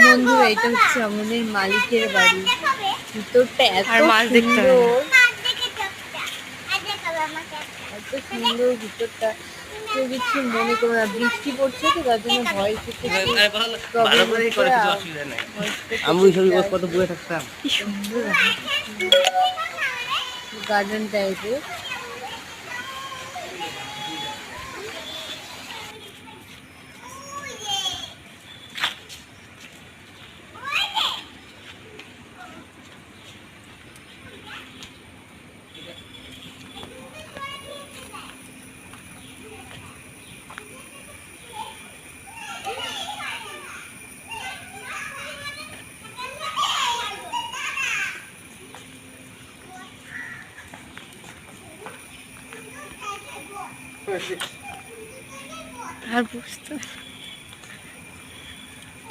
বন্ধুরা এটা হচ্ছে আমাদের মালিকের বাড়ি। ভিতরটা এত সুন্দর, এত সুন্দর ভিতরটা, কেউ কিছু মনে করো না। বৃষ্টি পড়ছে তো তার জন্য ভয়েস একটু প্রবলেম হচ্ছে। গার্ডেন টাইপের। আর বুঝতে